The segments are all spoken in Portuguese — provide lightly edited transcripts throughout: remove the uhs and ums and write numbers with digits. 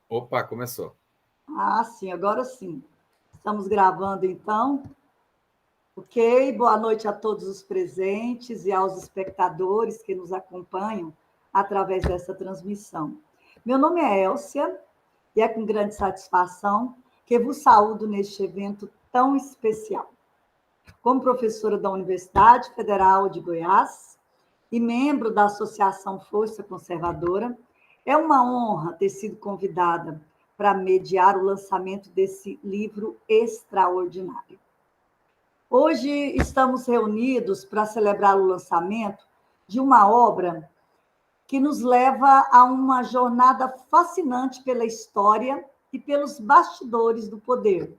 Opa, começou. Ah, sim, agora sim. Estamos gravando, então. Ok, boa noite a todos os presentes e aos espectadores que nos acompanham através dessa transmissão. Meu nome é Elcia e é com grande satisfação que vos saúdo neste evento tão especial. Como professora da Universidade Federal de Goiás e membro da Associação Força Conservadora, é uma honra ter sido convidada para mediar o lançamento desse livro extraordinário. Hoje estamos reunidos para celebrar o lançamento de uma obra que nos leva a uma jornada fascinante pela história e pelos bastidores do poder.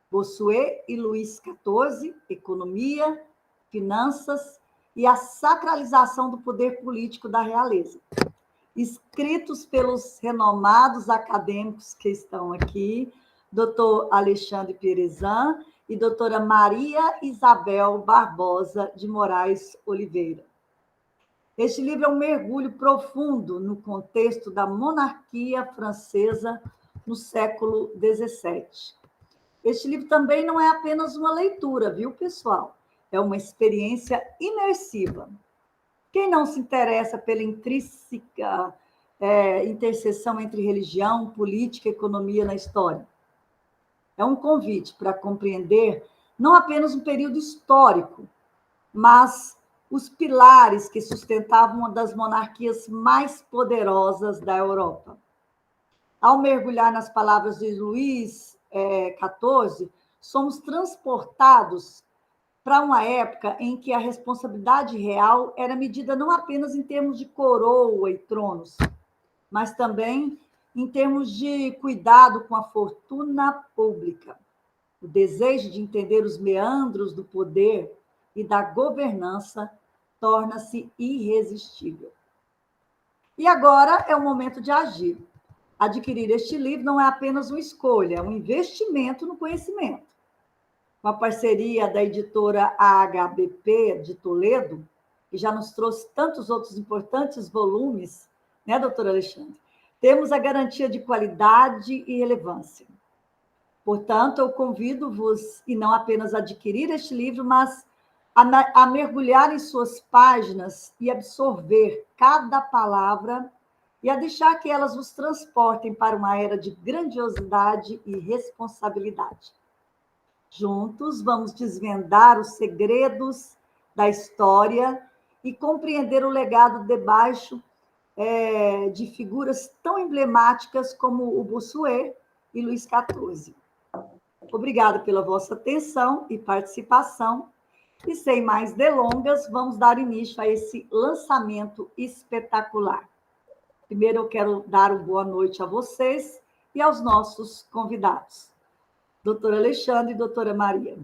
Bossuet e Luís XIV, Economia, Finanças e a Sacralização do Poder Político da Realeza. Escritos pelos renomados acadêmicos que estão aqui, doutor Alexandre Perezan e doutora Maria Isabel Barbosa de Moraes Oliveira. Este livro é um mergulho profundo no contexto da monarquia francesa no século XVII. Este livro também não é apenas uma leitura, viu, pessoal? É uma experiência imersiva. Quem não se interessa pela intrínseca interseção entre religião, política e economia na história? É um convite para compreender não apenas um período histórico, mas os pilares que sustentavam uma das monarquias mais poderosas da Europa. Ao mergulhar nas palavras de Luís XIV, somos transportados para uma época em que a responsabilidade real era medida não apenas em termos de coroa e tronos, mas também em termos de cuidado com a fortuna pública. O desejo de entender os meandros do poder e da governança torna-se irresistível. E agora é o momento de agir. Adquirir este livro não é apenas uma escolha, é um investimento no conhecimento. Com a parceria da editora AHBP de Toledo, que já nos trouxe tantos outros importantes volumes, né, doutora Alexandre? Temos a garantia de qualidade e relevância. Portanto, eu convido-vos, e não apenas a adquirir este livro, mas a mergulhar em suas páginas e absorver cada palavra e a deixar que elas vos transportem para uma era de grandiosidade e responsabilidade. Juntos, vamos desvendar os segredos da história e compreender o legado debaixo de figuras tão emblemáticas como o Bossuet e Luís XIV. Obrigada pela vossa atenção e participação. E sem mais delongas, vamos dar início a esse lançamento espetacular. Primeiro, eu quero dar uma boa noite a vocês e aos nossos convidados, doutor Alexandre e doutora Maria.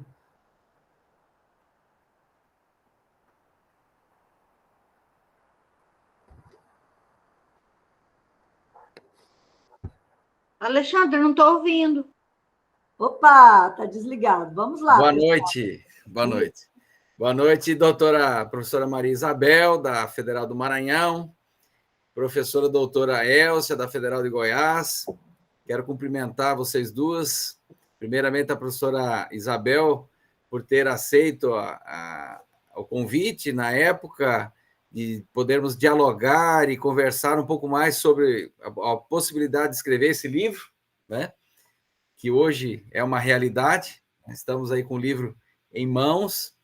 Alexandre, não estou ouvindo. Opa, está desligado. Vamos lá. Boa noite. Boa noite. Boa noite, doutora professora Maria Isabel, da Federal do Maranhão, professora doutora Elcia, da Federal de Goiás. Quero cumprimentar vocês duas. Primeiramente, a professora Isabel, por ter aceito o convite na época de podermos dialogar e conversar um pouco mais sobre a possibilidade de escrever esse livro, né? Que hoje é uma realidade. Estamos aí com o livro em mãos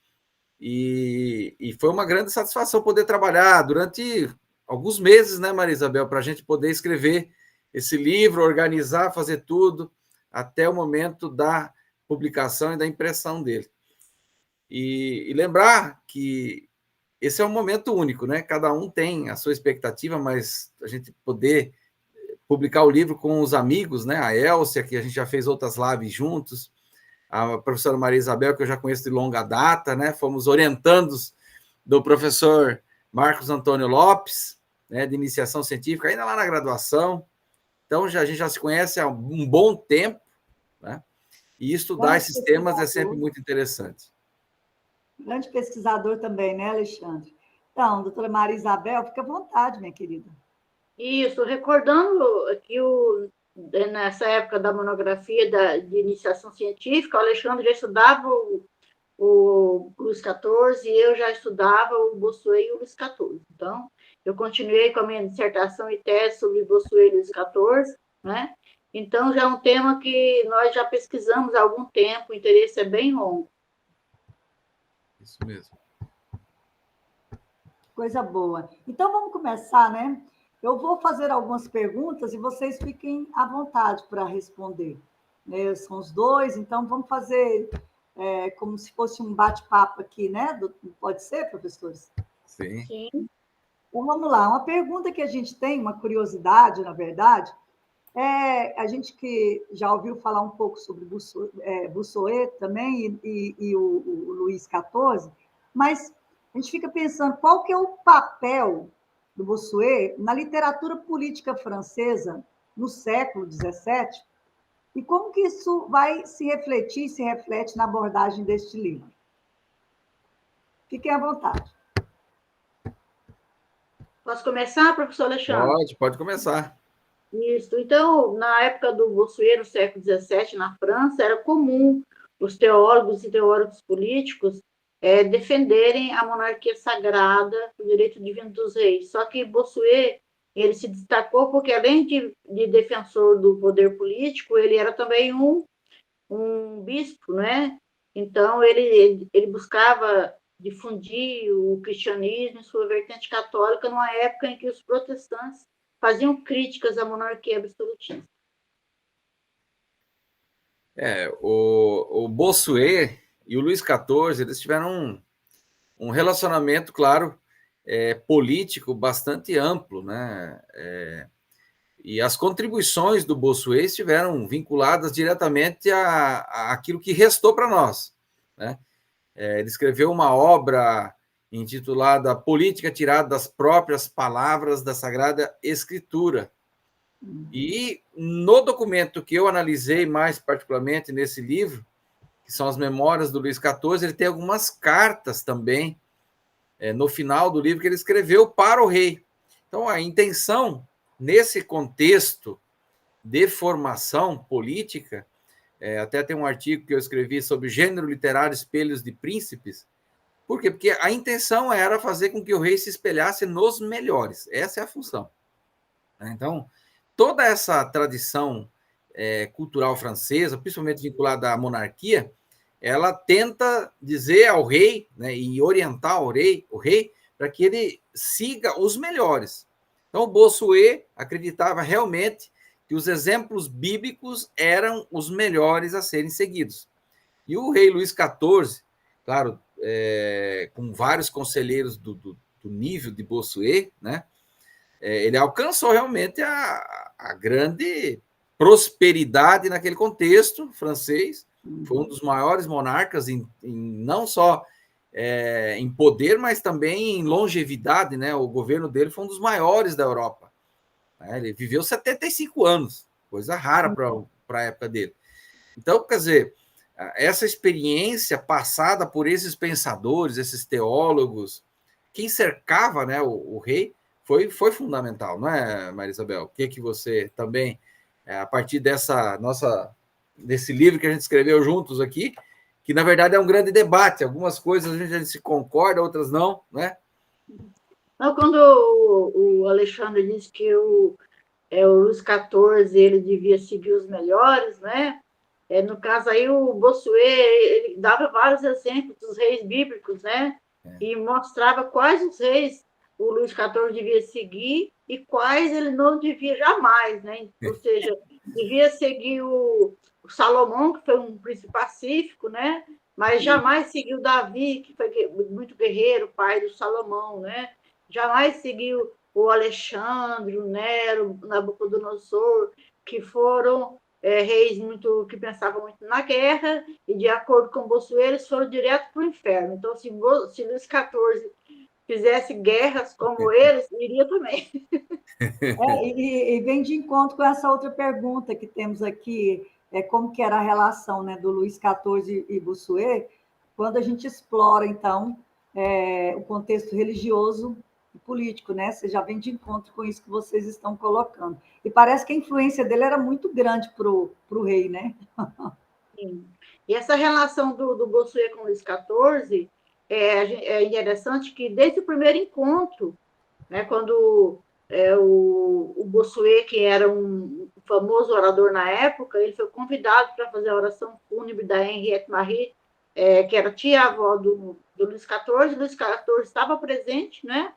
e foi uma grande satisfação poder trabalhar durante alguns meses, né, Maria Isabel, para a gente poder escrever esse livro, organizar, fazer tudo, até o momento da publicação e da impressão dele. E lembrar que esse é um momento único, né? Cada um tem a sua expectativa, mas a gente poder publicar o livro com os amigos, né? A Elcia, que a gente já fez outras lives juntos, a professora Maria Isabel, que eu já conheço de longa data, né? Fomos orientandos do professor Marcos Antônio Lopes, né? De iniciação científica, ainda lá na graduação. Então, a gente já se conhece há um bom tempo, né? E estudar esses temas é sempre muito interessante. Grande pesquisador também, né, Alexandre? Então, doutora Maria Isabel, fica à vontade, minha querida. Isso, recordando que nessa época da monografia de iniciação científica, o Alexandre já estudava o Luís XIV e eu já estudava o Bossuet e o Luís XIV. Então, eu continuei com a minha dissertação e tese sobre Bossuet e Luís XIV, né? Então, já é um tema que nós já pesquisamos há algum tempo, o interesse é bem longo. Isso mesmo. Coisa boa. Então, vamos começar, né? Eu vou fazer algumas perguntas e vocês fiquem à vontade para responder. São os dois, então vamos fazer como se fosse um bate-papo aqui, né? Pode ser, professores? Sim. Sim. Então, vamos lá. Uma pergunta que a gente tem, uma curiosidade, na verdade, a gente que já ouviu falar um pouco sobre Bossuet também e o Luís XIV, mas a gente fica pensando qual que é o papel do Bossuet na literatura política francesa no século XVII e como que isso vai se reflete na abordagem deste livro. Fiquem à vontade. Posso começar, professor Alexandre? Pode começar. Isso. Então, na época do Bossuet, no século XVII, na França, era comum os teólogos e teóricos políticos defenderem a monarquia sagrada, o direito divino dos reis. Só que Bossuet, ele se destacou porque, além de defensor do poder político, ele era também um bispo, né? Então, ele buscava difundir o cristianismo em sua vertente católica numa época em que os protestantes faziam críticas à monarquia absolutista. O Bossuet e o Luís XIV, eles tiveram um relacionamento, claro, político bastante amplo, né? E as contribuições do Bossuet estiveram vinculadas diretamente àquilo que restou para nós, né? Ele escreveu uma obra intitulada Política tirada das próprias palavras da Sagrada Escritura. E no documento que eu analisei mais particularmente nesse livro, que são as Memórias do Luís XIV, ele tem algumas cartas também no final do livro que ele escreveu para o rei. Então, a intenção, nesse contexto de formação política, até tem um artigo que eu escrevi sobre gênero literário, espelhos de príncipes. Por quê? Porque a intenção era fazer com que o rei se espelhasse nos melhores. Essa é a função. Então, toda essa tradição cultural francesa, principalmente vinculada à monarquia, ela tenta dizer ao rei, né, e orientar o rei para que ele siga os melhores. Então, Bossuet acreditava realmente que os exemplos bíblicos eram os melhores a serem seguidos. E o rei Luís XIV, claro, com vários conselheiros do nível de Bossuet, né, ele alcançou realmente a grande prosperidade naquele contexto francês. Foi um dos maiores monarcas não só em poder, mas também em longevidade, né? O governo dele foi um dos maiores da Europa. Ele viveu 75 anos, coisa rara para a época dele. Então, quer dizer, essa experiência passada por esses pensadores, esses teólogos, quem cercava, né, o rei, foi fundamental, não é, Maria Isabel? O que você também, a partir desse livro que a gente escreveu juntos aqui, que na verdade é um grande debate, algumas coisas a gente se concorda, outras não, né? Então, quando o Alexandre disse que o Luís XIV ele devia seguir os melhores, né? No caso aí, o Bossuet ele dava vários exemplos dos reis bíblicos, né? E mostrava quais os reis o Luís XIV devia seguir e quais ele não devia jamais, né? Ou seja, devia seguir o Salomão, que foi um príncipe pacífico, né? Mas jamais seguiu Davi, que foi muito guerreiro, pai do Salomão, né? Jamais seguiu o Alexandre, o Nero, o Nabucodonosor, que foram reis que pensavam muito na guerra, e de acordo com Bossuet, eles foram direto para o inferno. Então, se Luís XIV fizesse guerras como eles, iria também. E vem de encontro com essa outra pergunta que temos aqui, como que era a relação, né, do Luís XIV e Bossuet, quando a gente explora, então, o contexto religioso e político, né? Você já vem de encontro com isso que vocês estão colocando. E parece que a influência dele era muito grande para o rei, né? Sim. E essa relação do Bossuet com o Luís XIV é interessante que, desde o primeiro encontro, né, quando o Bossuet, que era um famoso orador na época, ele foi convidado para fazer a oração fúnebre da Henriette Marie, que era tia-avó do Luís XIV. Luís XIV estava presente, né?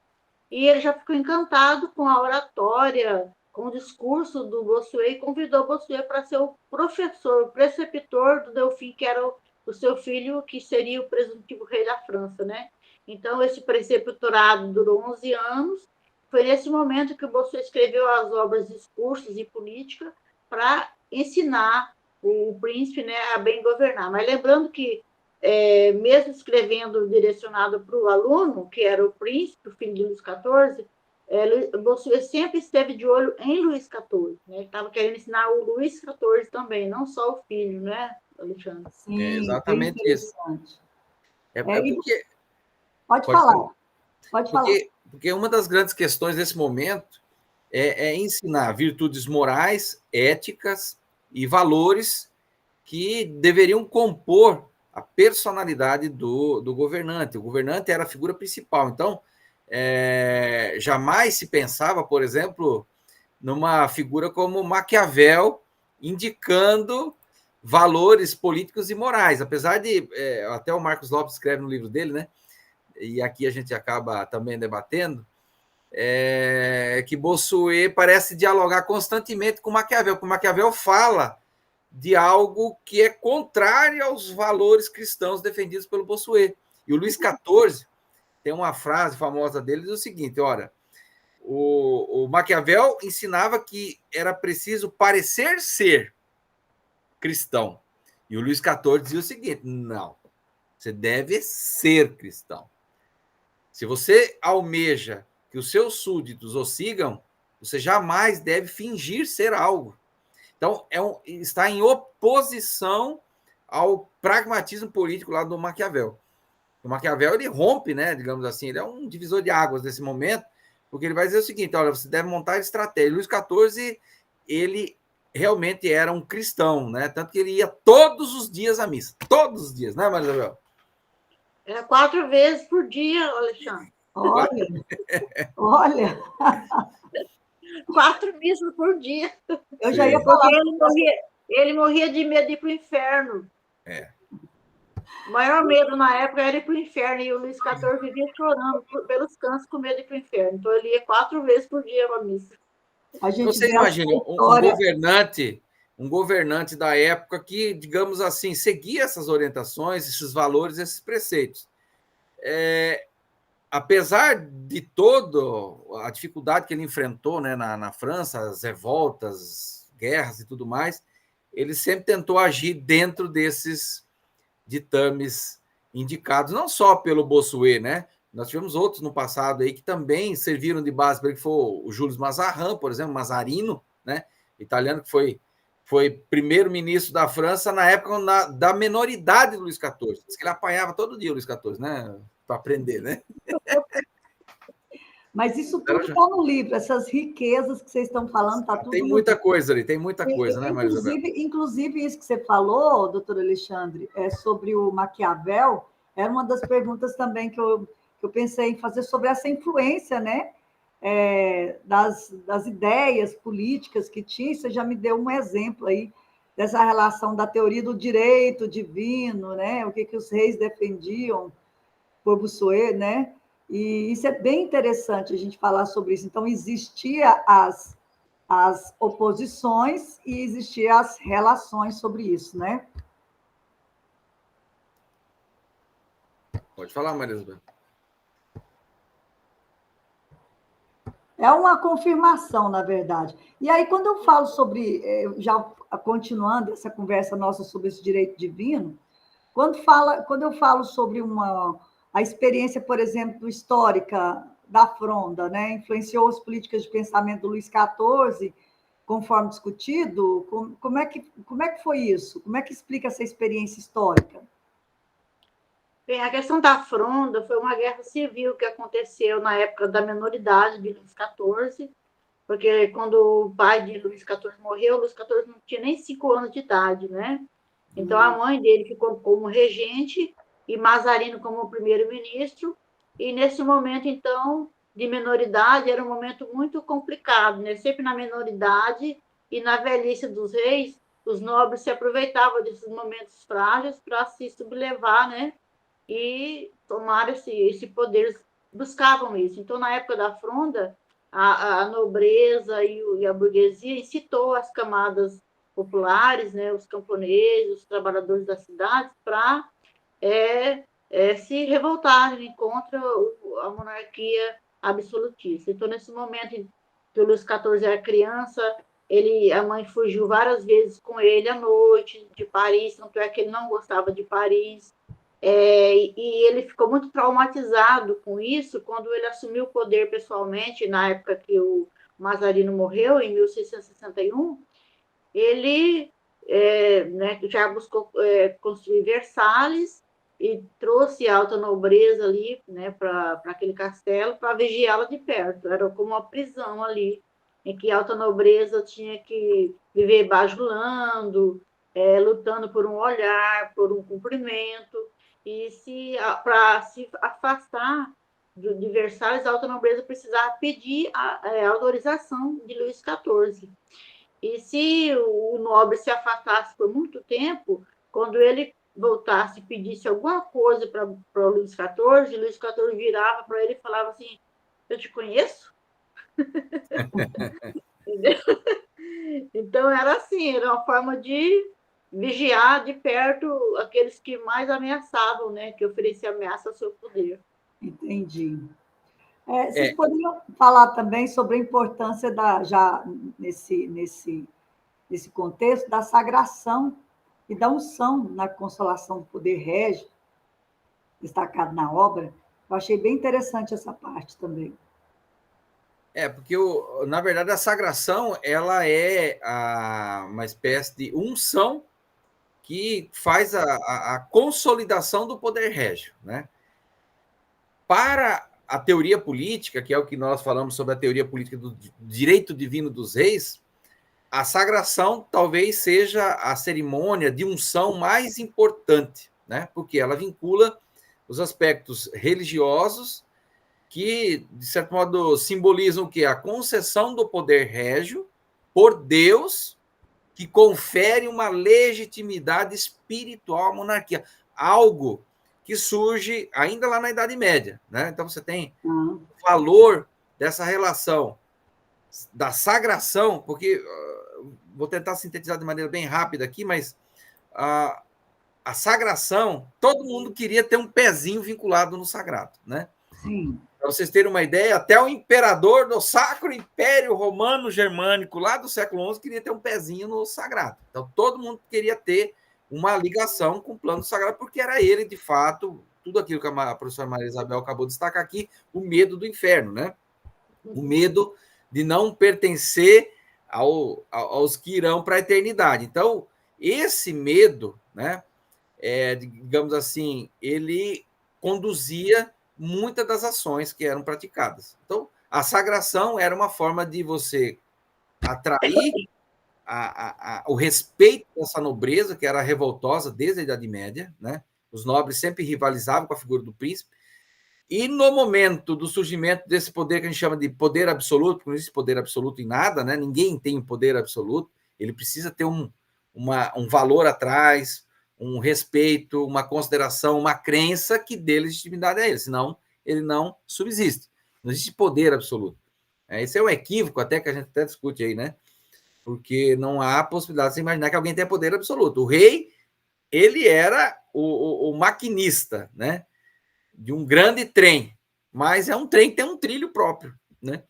E ele já ficou encantado com a oratória, com o discurso do Bossuet, e convidou o Bossuet para ser o professor, o preceptor do Delfim, que era o seu filho, que seria o presuntivo rei da França, né? Então, esse preceptorado durou 11 anos. Foi nesse momento que o Bossuet escreveu as obras Discursos e Política para ensinar o príncipe, né, a bem governar. Mas lembrando que, mesmo escrevendo direcionado para o aluno, que era o príncipe, o filho de Luís XIV, Bossuet sempre esteve de olho em Luís XIV. Né? Ele estava querendo ensinar o Luís XIV também, não só o filho, né, Alexandre? Sim, exatamente isso. Porque... Pode falar. Pode falar. Porque uma das grandes questões desse momento é ensinar virtudes morais, éticas e valores que deveriam compor a personalidade do governante. O governante era a figura principal. Então, jamais se pensava, por exemplo, numa figura como Maquiavel indicando valores políticos e morais. Apesar de, até o Marcos Lopes escreve no livro dele, né? E aqui a gente acaba também debatendo, que Bossuet parece dialogar constantemente com Maquiavel, porque Maquiavel fala de algo que é contrário aos valores cristãos defendidos pelo Bossuet. E o Luís XIV tem uma frase famosa dele, diz o seguinte, olha, o Maquiavel ensinava que era preciso parecer ser cristão. E o Luís XIV dizia o seguinte, não, você deve ser cristão. Se você almeja que os seus súditos o sigam, você jamais deve fingir ser algo. Então, está em oposição ao pragmatismo político lá do Maquiavel. O Maquiavel, ele rompe, né, digamos assim, ele é um divisor de águas nesse momento, porque ele vai dizer o seguinte, olha, você deve montar estratégia. Luís XIV, ele realmente era um cristão, né, tanto que ele ia todos os dias à missa. Todos os dias, né, Maria Isabel? Era 4 vezes por dia, Alexandre. Olha. 4 missas por dia. Eu já ia falar. Ele morria de medo de ir para o inferno. O maior medo na época era ir para o inferno, e o Luís XIV vivia chorando pelos cantos com medo de ir para o inferno. Então, ele ia 4 vezes por dia para a missa. Você imagina um governante da época que, digamos assim, seguia essas orientações, esses valores, esses preceitos. Apesar de toda a dificuldade que ele enfrentou, né, na França, as revoltas, guerras e tudo mais, ele sempre tentou agir dentro desses ditames indicados, não só pelo Bossuet, né? Nós tivemos outros no passado aí que também serviram de base para ele, que foi o Júlio Mazarin, por exemplo, Mazarino, né? Italiano, que foi primeiro-ministro da França na época da menoridade do Luís XIV. Diz que ele apanhava todo dia o Luís XIV, né? Para aprender, né? Mas isso tudo está no livro, essas riquezas que vocês estão falando, está tudo. Tem muita coisa ali, tem muita coisa, né, Maria Isabel? Inclusive, isso que você falou, doutor Alexandre, sobre o Maquiavel, era uma das perguntas também que eu pensei em fazer sobre essa influência, né? Das ideias políticas que tinha. Você já me deu um exemplo aí dessa relação da teoria do direito divino, né? O que os reis defendiam por Bossuet, né? E isso é bem interessante a gente falar sobre isso. Então, existia as oposições e existiam as relações sobre isso, né? Pode falar, Maria Isabel. É uma confirmação, na verdade. E aí, quando eu falo sobre, já continuando essa conversa nossa sobre esse direito divino, quando eu falo sobre a experiência, por exemplo, histórica da Fronda, né? Influenciou as políticas de pensamento do Luís XIV, conforme discutido, como é que foi isso? Como é que explica essa experiência histórica? Bem, a questão da fronda foi uma guerra civil que aconteceu na época da minoridade de Luís XIV, porque quando o pai de Luís XIV morreu, Luís XIV não tinha nem 5 anos de idade, né? Então, a mãe dele ficou como regente e Mazarino como primeiro-ministro, e nesse momento, então, de minoridade, era um momento muito complicado, né? Sempre na minoridade e na velhice dos reis, os nobres se aproveitavam desses momentos frágeis para se sublevar, né? E tomar esse poder, buscavam isso. Então, na época da Fronda, a nobreza e a burguesia incitou as camadas populares, né, os camponeses, os trabalhadores das cidades, para se revoltarem contra a monarquia absolutista. Então, nesse momento que o Luís XIV era criança, a mãe fugiu várias vezes com ele à noite de Paris, tanto é que ele não gostava de Paris. E ele ficou muito traumatizado com isso quando ele assumiu o poder pessoalmente, na época que o Mazarino morreu, em 1661. Ele né, já buscou construir Versalhes e trouxe a alta nobreza ali, né, para aquele castelo para vigiá-la de perto. Era como uma prisão ali, em que a alta nobreza tinha que viver bajulando, lutando por um olhar, por um cumprimento, e para se afastar de Versalhes, a alta nobreza precisava pedir a autorização de Luís XIV. E se o nobre se afastasse por muito tempo, quando ele voltasse e pedisse alguma coisa para o Luís XIV virava para ele e falava assim: eu te conheço? Entendeu? Então, era assim, era uma forma de vigiar de perto aqueles que mais ameaçavam, né, que ofereciam ameaça ao seu poder. Entendi. Vocês poderiam falar também sobre a importância já nesse contexto da sagração e da unção na consolação do poder régio, destacado na obra. Eu achei bem interessante essa parte também. Porque, na verdade, a sagração ela é uma espécie de unção que faz a consolidação do poder régio, né? Para a teoria política, que é o que nós falamos sobre a teoria política do direito divino dos reis, a sagração talvez seja a cerimônia de unção mais importante, né? Porque ela vincula os aspectos religiosos que, de certo modo, simbolizam o quê? A concessão do poder régio por Deus, que confere uma legitimidade espiritual à monarquia. Algo que surge ainda lá na Idade Média, né? Então, você tem o valor dessa relação da sagração, porque vou tentar sintetizar de maneira bem rápida aqui, mas a sagração, todo mundo queria ter um pezinho vinculado no sagrado, né? Sim. Para vocês terem uma ideia, até o imperador do Sacro Império Romano Germânico, lá do século XI, queria ter um pezinho no sagrado. Então, todo mundo queria ter uma ligação com o plano sagrado, porque era ele, de fato, tudo aquilo que a professora Maria Isabel acabou de destacar aqui, o medo do inferno, né? O medo de não pertencer aos que irão para a eternidade. Então, esse medo, né, digamos assim, ele conduzia muitas das ações que eram praticadas. Então, a sagração era uma forma de você atrair o respeito dessa nobreza, que era revoltosa desde a Idade Média, né? Os nobres sempre rivalizavam com a figura do príncipe, e no momento do surgimento desse poder que a gente chama de poder absoluto, porque não existe poder absoluto em nada, né? Ninguém tem poder absoluto, ele precisa ter um valor atrás, um respeito, uma consideração, uma crença que dê legitimidade a ele, senão ele não subsiste. Não existe poder absoluto. Esse é um equívoco até que a gente até discute aí, né? Porque não há possibilidade de você imaginar que alguém tenha poder absoluto. O rei, ele era o maquinista, né? De um grande trem, mas é um trem que tem um trilho próprio, né?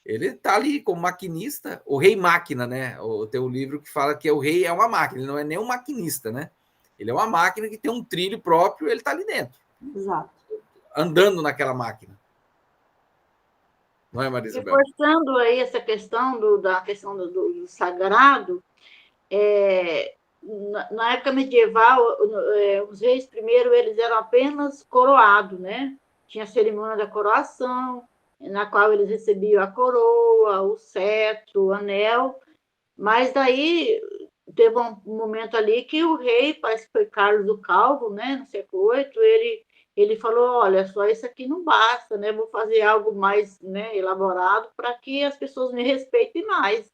Ele está ali como maquinista, o rei máquina, né? Tem um livro que fala que o rei é uma máquina, ele não é nem um maquinista, né? Ele é uma máquina que tem um trilho próprio, ele está ali dentro. Exato. Andando naquela máquina. Não é, Maria Isabel? Reforçando aí essa questão da questão do sagrado, na época medieval, os reis primeiro eles eram apenas coroados, né? Tinha a cerimônia da coroação, na qual eles recebiam a coroa, o cetro, o anel, mas daí teve um momento ali que o rei, parece que foi Carlos o Calvo, né, no século VIII, ele falou, olha, só isso aqui não basta, né, vou fazer algo mais, né, elaborado para que as pessoas me respeitem mais,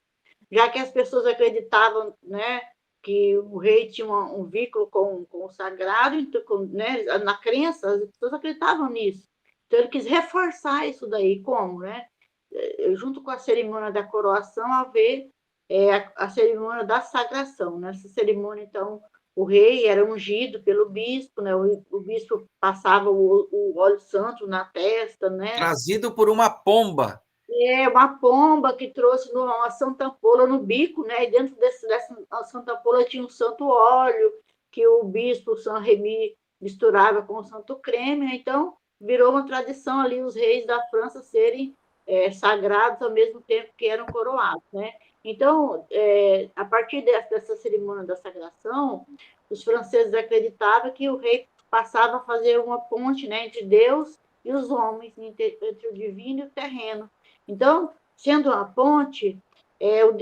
já que as pessoas acreditavam, né, que o rei tinha um vínculo com o sagrado, então, né, na crença, as pessoas acreditavam nisso. Então, ele quis reforçar isso daí, como, né? Junto com a cerimônia da coroação, haver a cerimônia da sagração. Nessa cerimônia, então, o rei era ungido pelo bispo, né? O bispo passava o óleo santo na testa, né? Trazido por uma pomba. Uma pomba que trouxe uma santa ampola no bico, né? E dentro dessa santa ampola tinha um santo óleo que o bispo Saint Remy misturava com o santo creme. Então, virou uma tradição ali os reis da França serem sagrados ao mesmo tempo que eram coroados, né? Então, a partir dessa cerimônia da sagração, os franceses acreditavam que o rei passava a fazer uma ponte, né, entre Deus e os homens, entre o divino e o terreno. Então, sendo uma ponte,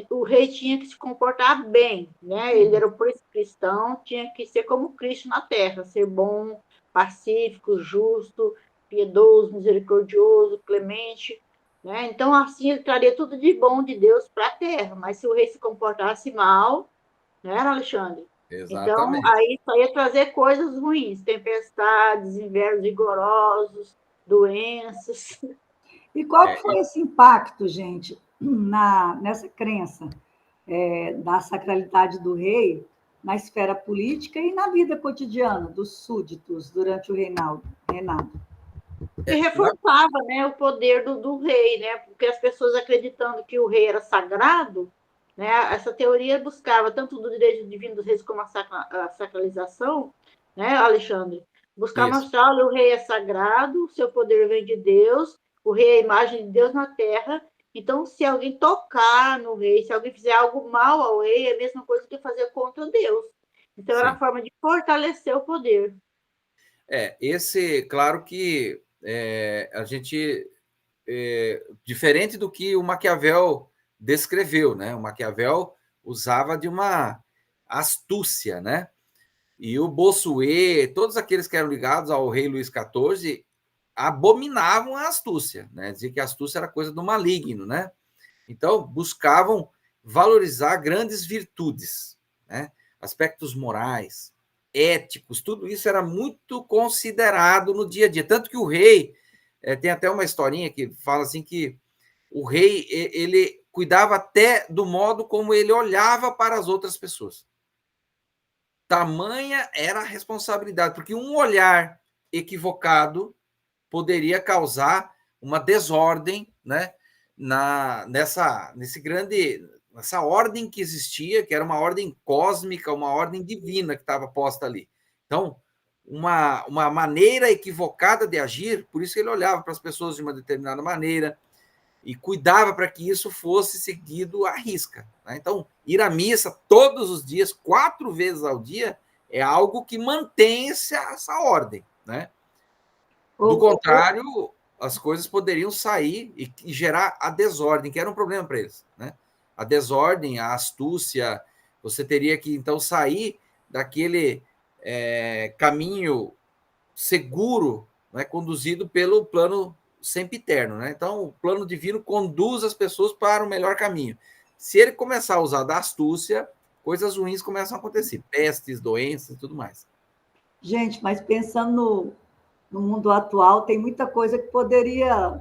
o rei tinha que se comportar bem, né? Ele era o príncipe cristão, tinha que ser como Cristo na terra, ser bom, pacífico, justo, piedoso, misericordioso, clemente, né? Então, assim, ele traria tudo de bom de Deus para a terra, mas se o rei se comportasse mal, né, Alexandre? Então, Exatamente. aí só ia trazer coisas ruins, tempestades, invernos rigorosos, doenças. E qual que foi esse impacto, gente, nessa crença da sacralidade do rei na esfera política e na vida cotidiana dos súditos durante o reinado? E reforçava, né, o poder do rei, né, porque as pessoas acreditando que o rei era sagrado, né, essa teoria buscava tanto do direito divino dos reis como a sacralização, né, Alexandre? Buscar Isso. mostrar, olha, o rei é sagrado, o seu poder vem de Deus, o rei é a imagem de Deus na terra, então se alguém tocar no rei, se alguém fizer algo mal ao rei, é a mesma coisa que fazer contra Deus. Então era a Sim. forma de fortalecer o poder. Claro que a gente, diferente do que o Maquiavel descreveu, né? O Maquiavel usava de uma astúcia, né? E o Bossuet, todos aqueles que eram ligados ao rei Luís XIV, abominavam a astúcia, né? Dizia que a astúcia era coisa do maligno, né? Então, buscavam valorizar grandes virtudes, né? Aspectos morais, éticos, tudo isso era muito considerado no dia a dia. Tanto que o rei, tem até uma historinha que fala assim que o rei, ele cuidava até do modo como ele olhava para as outras pessoas. Tamanha era a responsabilidade, porque um olhar equivocado poderia causar uma desordem, né, nessa ordem que existia, que era uma ordem cósmica, uma ordem divina que estava posta ali. Então, uma maneira equivocada de agir, por isso ele olhava para as pessoas de uma determinada maneira e cuidava para que isso fosse seguido à risca, né? Então, ir à missa todos os dias, 4 vezes ao dia, é algo que mantém essa ordem, né? Do contrário, as coisas poderiam sair e gerar a desordem, que era um problema para eles, né? A desordem, a astúcia, você teria que, então, sair daquele caminho seguro, né, conduzido pelo plano sempiterno, né? Então, o plano divino conduz as pessoas para o melhor caminho. Se ele começar a usar da astúcia, coisas ruins começam a acontecer, pestes, doenças e tudo mais. Gente, mas pensando no mundo atual, tem muita coisa que poderia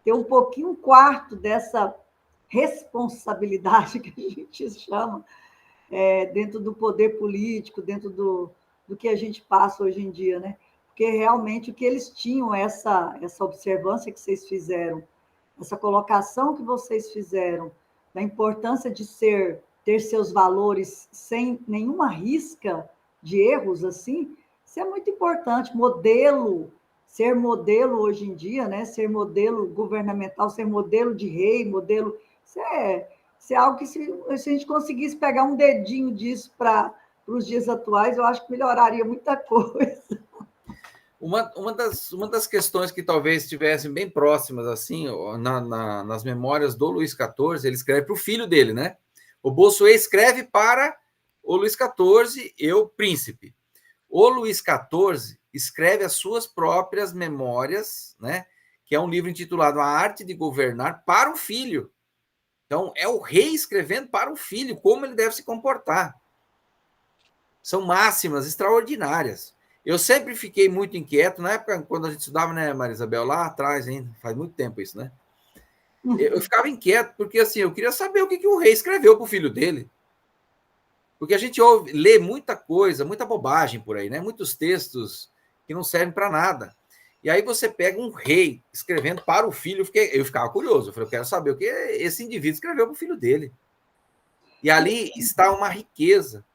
ter um pouquinho, um quarto dessa responsabilidade que a gente chama dentro do poder político, dentro do que a gente passa hoje em dia, né? Porque realmente o que eles tinham, essa observância que vocês fizeram, essa colocação que vocês fizeram, da importância de ter seus valores sem nenhuma risca de erros, assim, isso é muito importante. Ser modelo hoje em dia, né? Ser modelo governamental, ser modelo de rei, modelo. Isso é algo que, se a gente conseguisse pegar um dedinho disso para para os dias atuais, eu acho que melhoraria muita coisa. Uma das questões que talvez estivessem bem próximas, assim, nas memórias do Luís XIV, ele escreve para o filho dele, né? O Bossuet escreve para o Luís XIV e o príncipe. O Luís XIV escreve as suas próprias memórias, né? Que é um livro intitulado A Arte de Governar, para o filho. Então, é o rei escrevendo para o filho como ele deve se comportar. São máximas extraordinárias. Eu sempre fiquei muito inquieto, na época, quando a gente estudava, né, Maria Isabel, lá atrás, hein? Faz muito tempo isso, né? Eu ficava inquieto, porque assim, eu queria saber o que o rei escreveu para o filho dele. Porque a gente lê muita coisa, muita bobagem por aí, né? Muitos textos que não servem para nada. E aí você pega um rei escrevendo para o filho, eu ficava curioso. Eu falei, eu quero saber o que esse indivíduo escreveu para o filho dele. E ali está uma riqueza.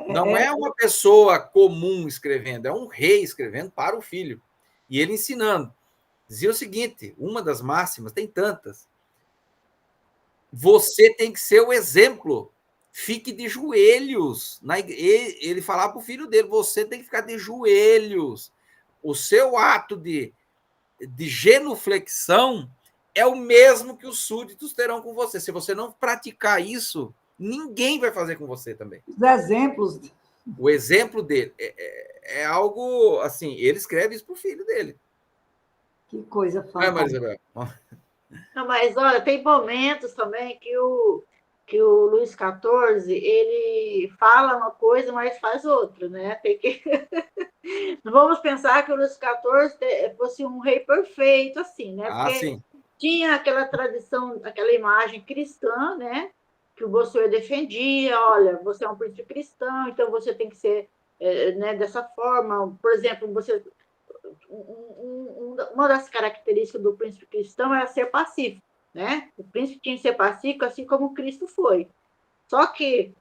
Não é uma pessoa comum escrevendo, é um rei escrevendo para o filho. E ele ensinando. Dizia o seguinte, uma das máximas, tem tantas. Você tem que ser o exemplo. Fique de joelhos. Ele falava para o filho dele, você tem que ficar de joelhos. O seu ato de genuflexão é o mesmo que os súditos terão com você. Se você não praticar isso, ninguém vai fazer com você também. Os exemplos. O exemplo dele é algo assim, ele escreve isso para o filho dele. Que coisa fantástica. Não, mas olha, tem momentos também que o Luís XIV, ele fala uma coisa, mas faz outra, né? Tem que... Não vamos pensar que o Luís XIV fosse um rei perfeito, assim, né? Porque sim. Tinha aquela tradição, aquela imagem cristã, né? Que o Bossuet defendia, olha, você é um príncipe cristão, então você tem que ser né, dessa forma. Por exemplo, uma das características do príncipe cristão era ser pacífico, né? O príncipe tinha que ser pacífico, assim como Cristo foi. Só que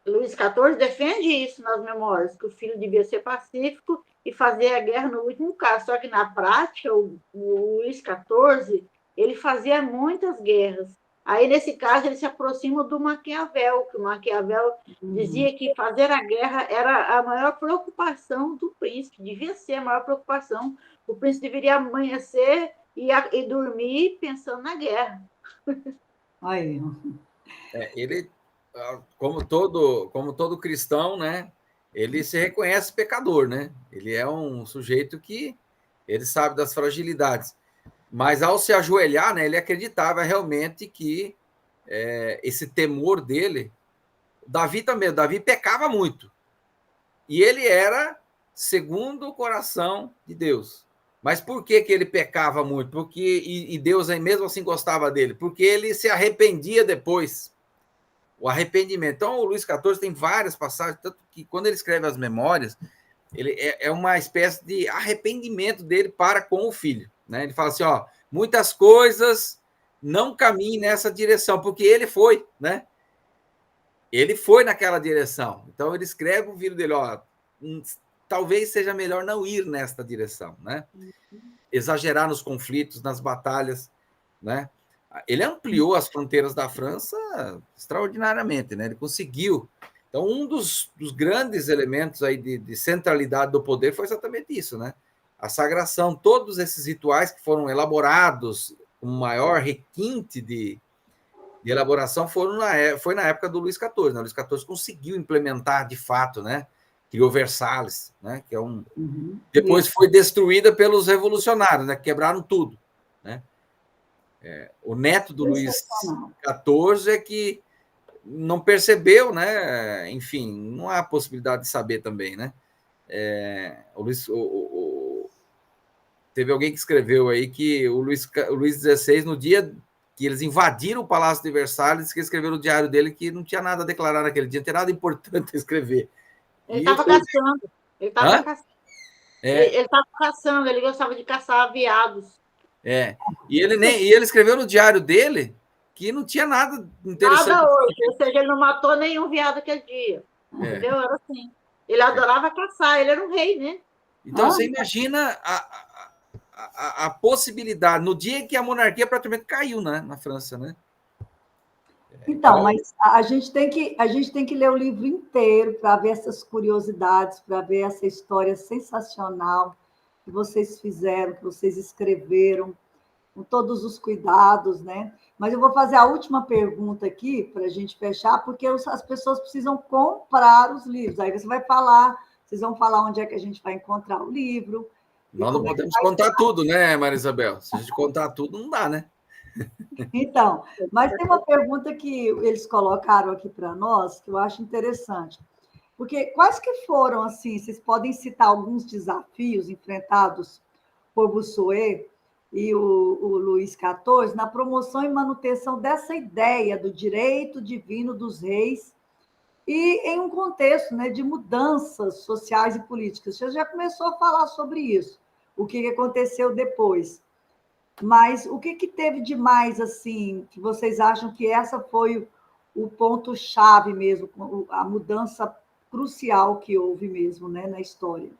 Luís XIV defende isso nas memórias, que o filho devia ser pacífico e fazer a guerra no último caso. Só que, na prática, o Luís XIV, ele fazia muitas guerras. Aí, nesse caso, ele se aproxima do Maquiavel, que o Maquiavel dizia que fazer a guerra era a maior preocupação do príncipe, devia ser a maior preocupação. O príncipe deveria amanhecer e dormir pensando na guerra. Aí. Ele, como todo cristão, né? Ele se reconhece pecador, né? Ele é um sujeito que ele sabe das fragilidades. Mas ao se ajoelhar, né, ele acreditava realmente que esse temor dele... Davi também, Davi pecava muito. E ele era segundo o coração de Deus. Mas por que ele pecava muito? E Deus mesmo assim gostava dele? Porque ele se arrependia depois. O arrependimento. Então, o Luís XIV tem várias passagens, tanto que quando ele escreve as memórias, ele é uma espécie de arrependimento dele para com o filho. Né? Ele fala assim, ó, muitas coisas não caminhem nessa direção, porque ele foi, né? Ele foi naquela direção. Então, ele escreve o filho dele, ó, talvez seja melhor não ir nesta direção, né? Exagerar nos conflitos, nas batalhas, né? Ele ampliou as fronteiras da França extraordinariamente, né? Ele conseguiu. Então, um dos grandes elementos aí de centralidade do poder foi exatamente isso, né? A sagração, todos esses rituais que foram elaborados com maior requinte de elaboração foi na época do Luís XIV. Né? O Luís XIV conseguiu implementar de fato, né? Criou Versalhes, né? Que é depois foi destruída pelos revolucionários, né? Quebraram tudo, né? O neto do Luís XIV é que não percebeu, né? Enfim, não há possibilidade de saber também, né? Teve alguém que escreveu aí que o Luís XVI, no dia que eles invadiram o Palácio de Versalhes, que escreveu no diário dele que não tinha nada a declarar naquele dia, não tinha nada importante a escrever. Ele estava caçando. Ele estava caçando. Ele estava caçando, ele gostava de caçar veados. E ele escreveu no diário dele que não tinha nada interessante. Nada hoje, ou seja, ele não matou nenhum veado aquele dia. Entendeu? Era assim. Ele adorava caçar, ele era um rei, né? Então, você imagina a possibilidade, no dia em que a monarquia praticamente caiu, né, na França, né? Então, mas a gente tem que ler o livro inteiro para ver essas curiosidades, para ver essa história sensacional que vocês fizeram, que vocês escreveram, com todos os cuidados, né? Mas eu vou fazer a última pergunta aqui para a gente fechar, porque as pessoas precisam comprar os livros. Aí vocês vão falar onde é que a gente vai encontrar o livro. Nós não podemos contar tudo, né, Maria Isabel? Se a gente contar tudo, não dá, né? Então, mas tem uma pergunta que eles colocaram aqui para nós, que eu acho interessante. Porque quais que foram, assim, vocês podem citar alguns desafios enfrentados por Bossuet e o Luís XIV na promoção e manutenção dessa ideia do direito divino dos reis e em um contexto, né, de mudanças sociais e políticas. Você já começou a falar sobre isso, o que aconteceu depois. Mas o que teve de mais, assim, que vocês acham que essa foi o ponto-chave mesmo, a mudança crucial que houve mesmo, né, na história?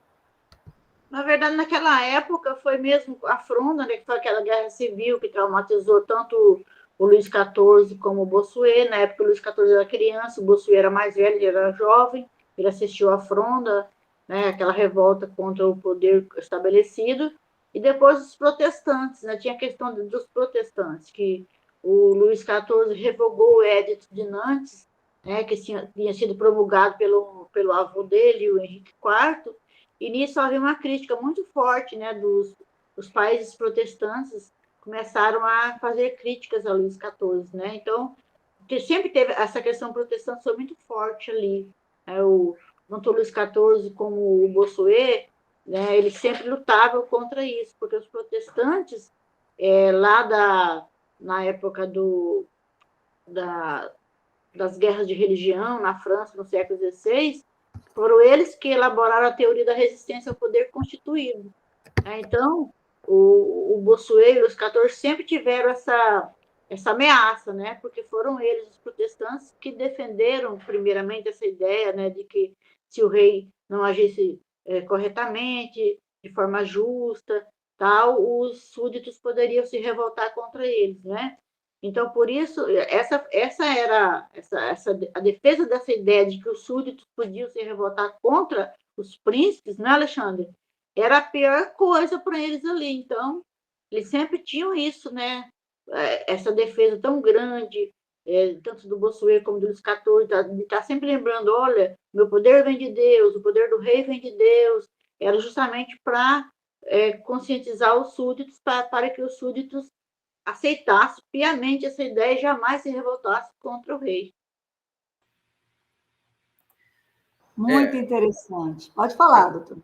Na verdade, naquela época foi mesmo a Fronda, né, que foi aquela guerra civil que traumatizou tanto o Luís XIV como o Bossuet. Na época, o Luís XIV era criança, o Bossuet era mais velho, ele era jovem, ele assistiu à Fronda, né, aquela revolta contra o poder estabelecido. E depois os protestantes, né, tinha a questão dos protestantes, que o Luís XIV revogou o Edito de Nantes, né, que tinha sido promulgado pelo avô dele, o Henrique IV, e nisso havia uma crítica muito forte, né, dos países protestantes começaram a fazer críticas a Luís XIV, né? Então, sempre teve essa questão protestante foi muito forte ali. Né? Tanto o Luís XIV como o Bossuet, né, eles sempre lutavam contra isso, porque os protestantes, na época das guerras de religião na França, no século XVI, foram eles que elaboraram a teoria da resistência ao poder constituído. Então, o Bossuet e os 14 sempre tiveram essa ameaça, né? Porque foram eles, os protestantes, que defenderam, primeiramente, essa ideia, né, de que se o rei não agisse corretamente, de forma justa, tal, os súditos poderiam se revoltar contra eles, né? Então, por isso, essa era a defesa dessa ideia de que os súditos podiam se revoltar contra os príncipes, né, Alexandre? Era a pior coisa para eles ali. Então, eles sempre tinham isso, né? Essa defesa tão grande, tanto do Bossuet como do Luís XIV, de estar sempre lembrando, olha, meu poder vem de Deus, o poder do rei vem de Deus. Era justamente para conscientizar os súditos, para que os súditos aceitasse piamente essa ideia e jamais se revoltasse contra o rei. Muito interessante. Pode falar, doutor.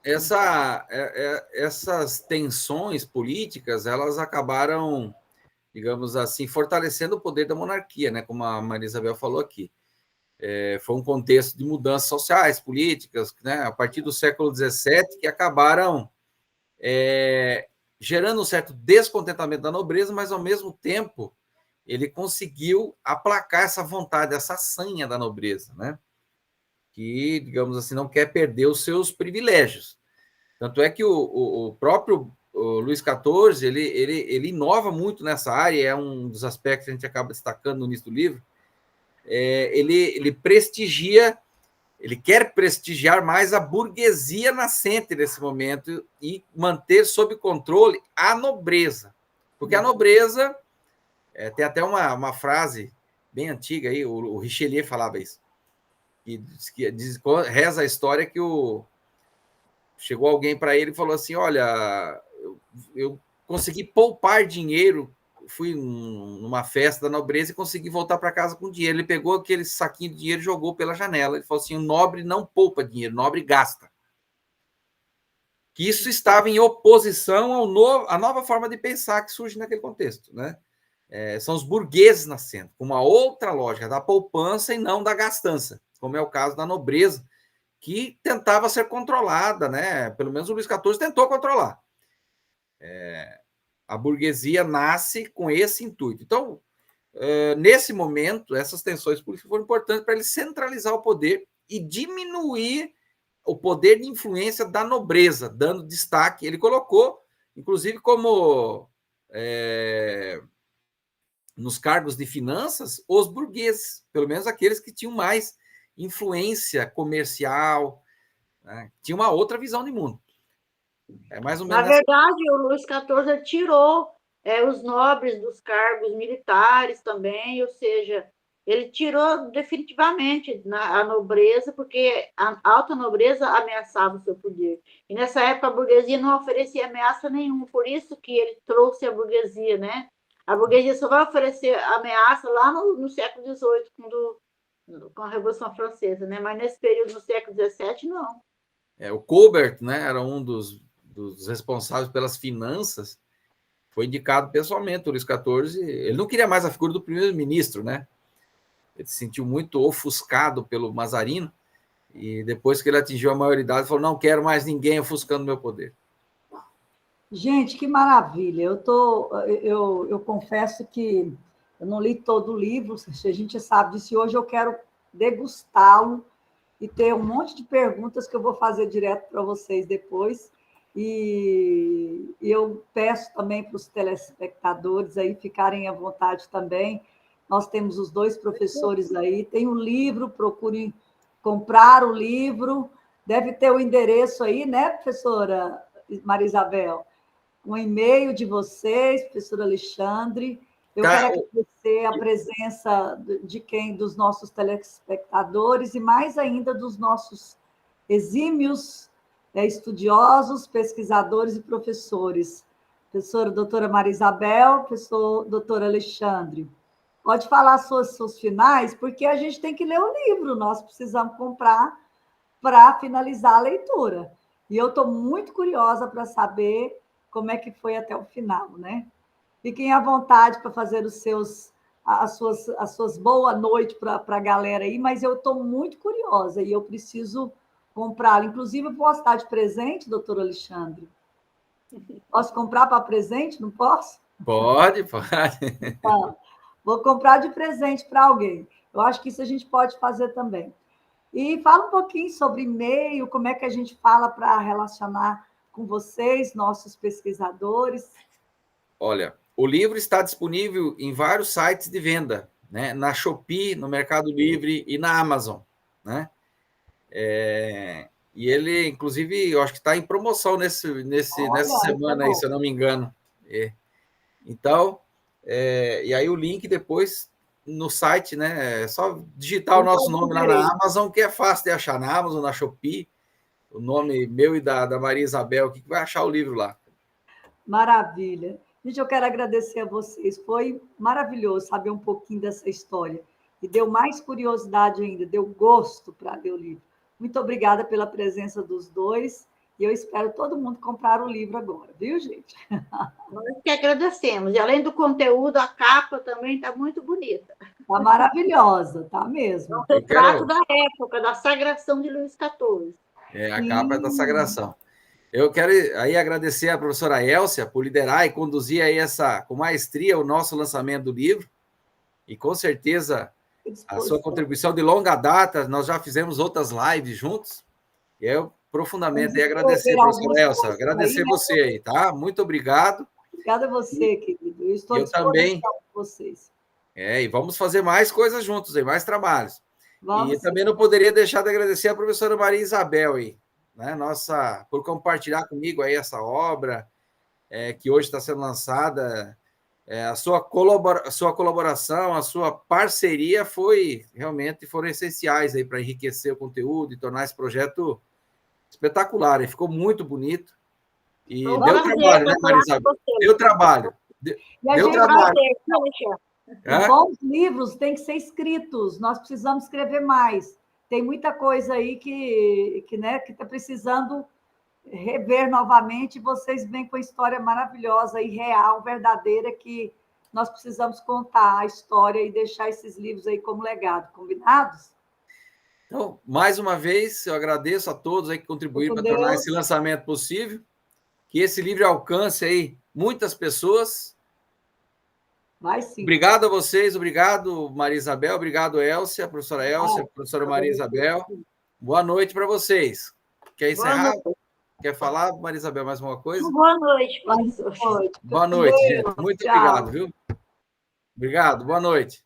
Essas tensões políticas, elas acabaram, digamos assim, fortalecendo o poder da monarquia, né? Como a Maria Isabel falou aqui. Foi um contexto de mudanças sociais, políticas, né? A partir do século XVII, que acabaram gerando um certo descontentamento da nobreza, mas, ao mesmo tempo, ele conseguiu aplacar essa vontade, essa sanha da nobreza, né? Que, digamos assim, não quer perder os seus privilégios. Tanto é que o próprio Luís XIV, ele inova muito nessa área, é um dos aspectos que a gente acaba destacando no início do livro. Ele prestigia, ele quer prestigiar mais a burguesia nascente nesse momento e manter sob controle a nobreza. Porque a nobreza, tem até uma frase bem antiga aí, o Richelieu falava isso, que reza a história que chegou alguém para ele e falou assim, olha, eu consegui poupar dinheiro, fui numa festa da nobreza e consegui voltar para casa com dinheiro. Ele pegou aquele saquinho de dinheiro e jogou pela janela. Ele falou assim, o nobre não poupa dinheiro, o nobre gasta. Que isso estava em oposição à nova forma de pensar que surge naquele contexto, né? São os burgueses nascendo, com uma outra lógica da poupança e não da gastança, como é o caso da nobreza, que tentava ser controlada, né? Pelo menos o Luís XIV tentou controlar. A burguesia nasce com esse intuito. Então, nesse momento, essas tensões políticas foram importantes para ele centralizar o poder e diminuir o poder de influência da nobreza, dando destaque. Ele colocou, inclusive, como nos cargos de finanças os burgueses, pelo menos aqueles que tinham mais influência comercial, né? Tinha uma outra visão de mundo. É mais ou menos. Na verdade, o Luís XIV tirou os nobres dos cargos militares também, ou seja, ele tirou definitivamente a nobreza, porque a alta nobreza ameaçava o seu poder. E nessa época a burguesia não oferecia ameaça nenhuma, por isso que ele trouxe a burguesia, né? A burguesia só vai oferecer ameaça lá no século XVIII, com a Revolução Francesa, né? Mas nesse período, no século XVII, não. O Colbert, né, era um dos responsáveis pelas finanças, foi indicado pessoalmente, o Luís XIV. Ele não queria mais a figura do primeiro-ministro, né? Ele se sentiu muito ofuscado pelo Mazarino, e depois que ele atingiu a maioridade, falou: não quero mais ninguém ofuscando meu poder. Gente, que maravilha! Eu confesso que eu não li todo o livro, a gente sabe disso, e hoje eu quero degustá-lo e ter um monte de perguntas que eu vou fazer direto para vocês depois. E eu peço também para os telespectadores aí ficarem à vontade também. Nós temos os 2 professores aí, tem um livro, procurem comprar o livro. Deve ter o endereço aí, né, professora Maria Isabel? Um e-mail de vocês, professor Alexandre. Eu quero agradecer a presença dos nossos telespectadores e mais ainda dos nossos exímios estudiosos, pesquisadores e professores. Professora doutora Maria Isabel, professor doutor Alexandre. Pode falar seus finais, porque a gente tem que ler o livro, nós precisamos comprar para finalizar a leitura. E eu estou muito curiosa para saber como é que foi até o final, né? Fiquem à vontade para fazer as suas boa noite para a galera aí, mas eu estou muito curiosa e eu preciso comprá-lo. Inclusive, eu posso dar de presente, doutor Alexandre? Posso comprar para presente? Não posso? Pode. Então, vou comprar de presente para alguém. Eu acho que isso a gente pode fazer também. E fala um pouquinho sobre e-mail, como é que a gente fala para relacionar com vocês, nossos pesquisadores. Olha, o livro está disponível em vários sites de venda, né? Na Shopee, no Mercado Livre e na Amazon, né? E ele, inclusive, eu acho que está em promoção nessa semana aí, se eu não me engano. Então, e aí o link depois no site, né? É só digitar o nosso nome lá na Amazon, que é fácil de achar na Amazon, na Shopee, o nome meu e da Maria Isabel, que vai achar o livro lá. Maravilha. Gente, eu quero agradecer a vocês. Foi maravilhoso saber um pouquinho dessa história. E deu mais curiosidade ainda, deu gosto para ler o livro. Muito obrigada pela presença dos 2. E eu espero todo mundo comprar o livro agora, viu, gente? Nós que agradecemos. E além do conteúdo, a capa também está muito bonita. Está maravilhosa, está mesmo. É um retrato da época, da sagração de Luís XIV. A capa é da sagração. Eu quero aí agradecer à professora Elcia por liderar e conduzir aí com maestria o nosso lançamento do livro. E com certeza a sua contribuição de longa data, nós já fizemos outras lives juntos. E eu profundamente agradecer, professora Elcia, agradecer você aí, tá? Muito obrigado. Obrigada a você, querido. Eu estou à disposição com vocês. E vamos fazer mais coisas juntos aí, mais trabalhos. E também não poderia deixar de agradecer a professora Maria Isabel aí, né? Por compartilhar comigo aí essa obra que hoje está sendo lançada. A sua colaboração, a sua parceria foram essenciais aí para enriquecer o conteúdo e tornar esse projeto espetacular. E ficou muito bonito. E deu trabalho, né, Maria Isabel? Deu trabalho. Deu trabalho. Bons livros têm que ser escritos. Nós precisamos escrever mais. Tem muita coisa aí que está precisando rever novamente. Vocês vêm com a história maravilhosa e real, verdadeira, que nós precisamos contar a história e deixar esses livros aí como legado. Combinados? Então, mais uma vez, eu agradeço a todos aí que contribuíram para tornar esse lançamento possível, que esse livro alcance aí muitas pessoas. Vai sim. Obrigado a vocês, obrigado, Maria Isabel, obrigado, Elcia, professora Elcia, professora Maria Isabel. Boa noite para vocês. Quer encerrar? Quer falar, Maria Isabel, mais uma coisa? Boa noite, professor. Boa noite, gente. Muito obrigado, viu? Obrigado, boa noite.